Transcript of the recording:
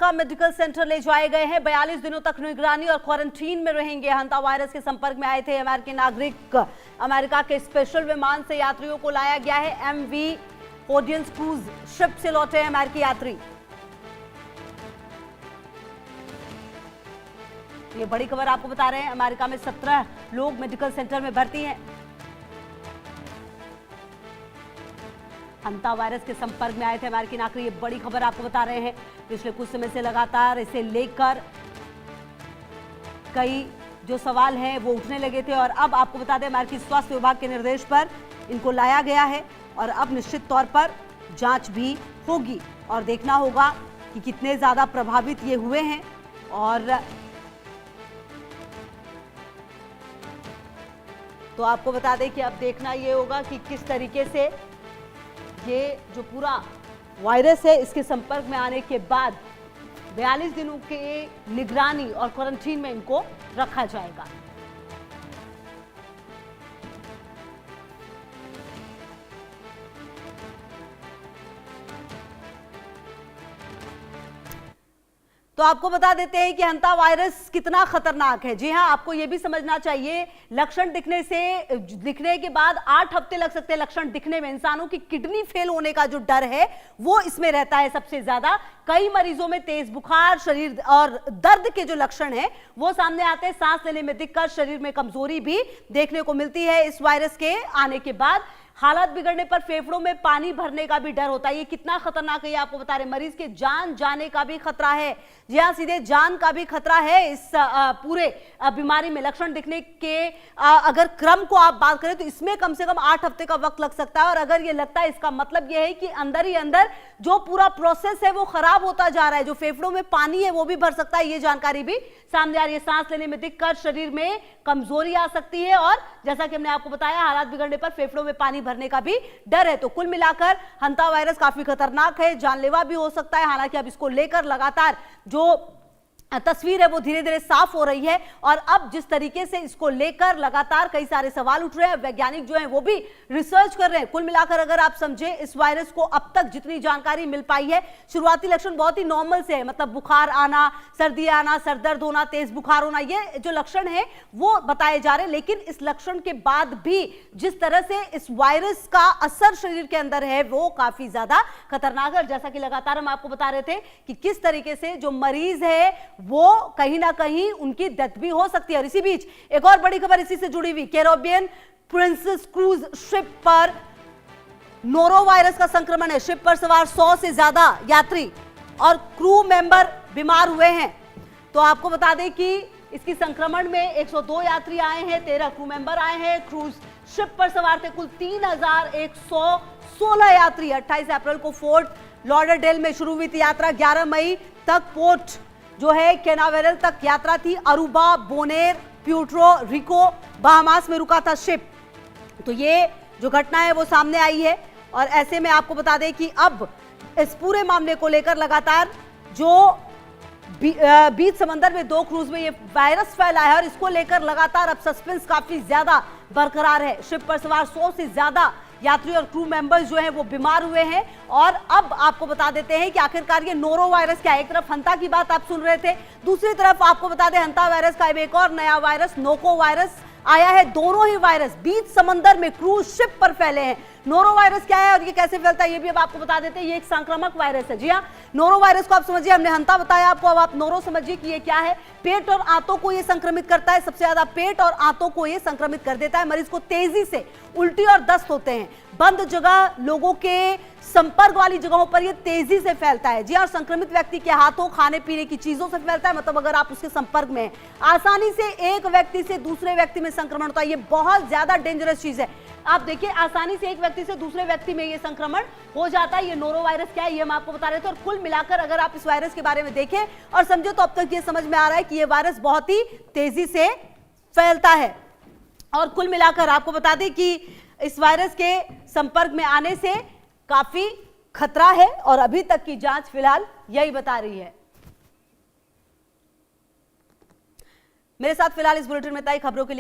का medical centre ले जाए गए हैं। 42 दिनों तक निगरानी और क्वारंटीन में रहेंगे। हंता वायरस के संपर्क में आए थे अमेरिकी नागरिक। अमेरिका के स्पेशल विमान से यात्रियों को लाया गया है। MV ओडियंस क्रूज शिप से लौटे अमेरिकी यात्री। ये बड़ी खबर आपको बता रहे हैं। अमेरिका में 17 लोग मेडिकल सेंटर में भर्ती हैं। हंता वायरस के संपर्क में आए थे अमेरिकी नागरिक। ये बड़ी खबर आपको बता रहे हैं। पिछले कुछ समय से लगातार इसे लेकर कई जो सवाल हैं वो उठने लगे थे और अब आपको बता दें अमेरिकी स्वास्थ्य विभाग के निर्देश पर इनको लाया गया है और अब निश्चित तौर पर जांच भी होगी और देखना होगा कि कितने ज्यादा प्रभावित ये हुए हैं। और तो आपको बता दें कि अब देखना ये होगा कि किस तरीके से ये जो पूरा वायरस है इसके संपर्क में आने के बाद 42 दिनों के निगरानी और क्वारंटीन में इनको रखा जाएगा। तो आपको बता देते हैं कि हंता वायरस कितना खतरनाक है। जी हां, आपको यह भी समझना चाहिए लक्षण दिखने के बाद 8 हफ्ते लग सकते हैं लक्षण दिखने में। इंसानों की किडनी फेल होने का जो डर है वो इसमें रहता है सबसे ज्यादा। कई मरीजों में तेज बुखार, शरीर और दर्द के जो लक्षण है वो सामने आते हैं। सांस लेने में दिक्कत, शरीर में कमजोरी भी देखने को मिलती है इस वायरस के आने के बाद। हालत बिगड़ने पर फेफड़ों में पानी भरने का भी डर होता है। ये कितना खतरनाक है ये आपको बता रहे हैं। मरीज के जान जाने का भी खतरा है। जी हां, सीधे जान का भी खतरा है इस पूरे बीमारी में। लक्षण दिखने के अगर क्रम को आप बात करें तो इसमें कम से कम 8 हफ्ते का वक्त लग सकता है और अगर ये लगता है इसका मतलब ये है कि अंदर ही अंदर जो पूरा प्रोसेस है वो खराब होता जा रहा है। जो फेफड़ों में पानी है वो भी भर सकता है। ये जानकारी भी सामने आ रही है। सांस लेने में दिक्कत, शरीर में कमजोरी आ सकती है और जैसा कि हमने आपको बताया हालात बिगड़ने पर फेफड़ों में पानी भरने का भी डर है। तो कुल मिलाकर हंता वायरस काफी खतरनाक है, जानलेवा भी हो सकता है। हालांकि अब इसको लेकर लगातार जो तस्वीर है वो धीरे धीरे साफ हो रही है और अब जिस तरीके से इसको लेकर लगातार कई सारे सवाल उठ रहे हैं, वैज्ञानिक जो हैं वो भी रिसर्च कर रहे हैं। कुल मिलाकर अगर आप समझे इस वायरस को अब तक जितनी जानकारी मिल पाई है, शुरुआती लक्षण बहुत ही नॉर्मल से है। मतलब बुखार आना, सर्दी आना, सरदर्द होना, तेज बुखार होना, ये जो लक्षण है वो बताए जा रहे हैं। लेकिन इस लक्षण के बाद भी जिस तरह से इस वायरस का असर शरीर के अंदर है वो काफी ज्यादा खतरनाक है। जैसा कि लगातार हम आपको बता रहे थे कि किस तरीके से जो मरीज है वो कहीं ना कहीं उनकी डेथ भी हो सकती है। और इसी बीच एक और बड़ी खबर इसी से जुड़ी हुई, कैरेबियन प्रिंसेस क्रूज शिप पर नोरो वायरस का संक्रमण है। शिप पर सवार 100 से ज्यादा यात्री और क्रू मेंबर बीमार हुए हैं। तो आपको बता दें कि इसकी संक्रमण में 102 यात्री आए हैं, 13 क्रू मेंबर आए हैं। क्रूज शिप पर सवार थे कुल 3116 यात्री। 28 अप्रैल को फोर्ट लॉडरडेल में शुरू हुई थी यात्रा। 11 मई तक पोर्ट जो है कैनावेरल तक यात्रा थी। अरूबा, बोनेर, प्यूर्टो रिको, बहामास में रुका था शिप। तो ये जो घटना है वो सामने आई है और ऐसे में आपको बता दें कि अब इस पूरे मामले को लेकर लगातार जो बीच समंदर में 2 क्रूज में ये वायरस फैला है और इसको लेकर लगातार अब सस्पेंस काफी ज्यादा बरकरार है। शिप पर सवार 100 से ज्यादा यात्री और क्रू मेंबर्स जो हैं वो बीमार हुए हैं और अब आपको बता देते हैं कि आखिरकार ये नोरो वायरस क्या है। एक तरफ हंता की बात आप सुन रहे थे, दूसरी तरफ आपको बता दें हंता वायरस का एक और नया वायरस नोको वायरस आया है। दोनों ही वायरस बीच समंदर में क्रूज शिप पर फैले हैं। नोरो वायरस क्या है और ये कैसे फैलता है ये भी अब आपको बता देते हैं। ये एक संक्रामक वायरस है। जी हाँ, नोरो वायरस को आप समझिए, हमने हंता बताया आपको, अब आप नोरो समझिए कि ये क्या है। पेट और आंतों को ये संक्रमित करता है। सबसे ज्यादा पेट और आंतों को ये संक्रमित कर देता है। मरीज को तेजी से उल्टी और दस्त होते हैं। बंद जगह, लोगों के संपर्क वाली जगहों पर यह तेजी से फैलता है। जी और संक्रमित व्यक्ति के हाथों, खाने पीने की चीजों से फैलता है। मतलब अगर आप उसके संपर्क में हैं, आसानी से एक व्यक्ति से दूसरे व्यक्ति में संक्रमण होता है। ये बहुत ज्यादा डेंजरस चीज है। आप देखिए, आसानी से एक व्यक्ति से दूसरे व्यक्ति में ये संक्रमण हो जाता है। ये नोरो वायरस क्या है ये हम आपको बता रहे थे। और कुल मिलाकर अगर आप इस वायरस के बारे में देखें और समझे तो अब तक ये समझ में आ रहा है कि ये वायरस बहुत ही तेजी से फैलता है। और कुल मिलाकर आपको बता दें कि इस वायरस के संपर्क में आने से काफी खतरा है और अभी तक की जांच फिलहाल यही बता रही है। मेरे साथ फिलहाल इस बुलेटिन में तय खबरों के लिए